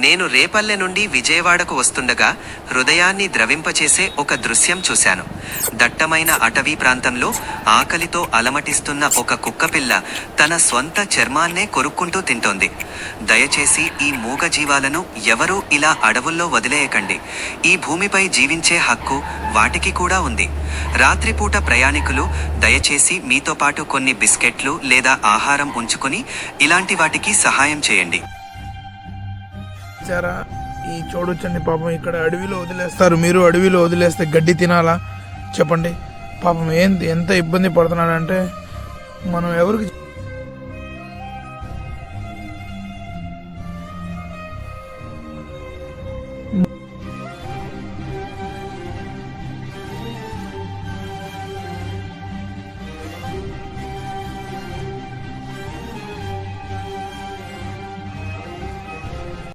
నేను రేపల్లె నుండి విజయవాడకు వస్తుండగా హృదయాన్ని ద్రవింపచేసే ఒక దృశ్యం చూశాను. దట్టమైన అటవీ ప్రాంతంలో ఆకలితో అలమటిస్తున్న ఒక కుక్కపిల్ల తన స్వంత చర్మాన్నే కొరుక్కుంటూ తింటోంది. దయచేసి ఈ మూగ జీవాలను ఎవరూ ఇలా అడవుల్లో వదిలేయకండి. ఈ భూమిపై జీవించే హక్కు వాటికి కూడా ఉంది. రాత్రిపూట ప్రయాణికులు దయచేసి మీతో పాటు కొన్ని బిస్కెట్లు లేదా ఆహారం ఉంచుకొని ఇలాంటి వాటికి సహాయం చేయండి. ఈ చూడొచ్చండి పాపం, ఇక్కడ అడవిలో వదిలేస్తారు. మీరు అడవిలో వదిలేస్తే గడ్డి తినాలా చెప్పండి? పాపం ఎంత ఇబ్బంది పడుతున్నాడంటే మనం ఎవరికి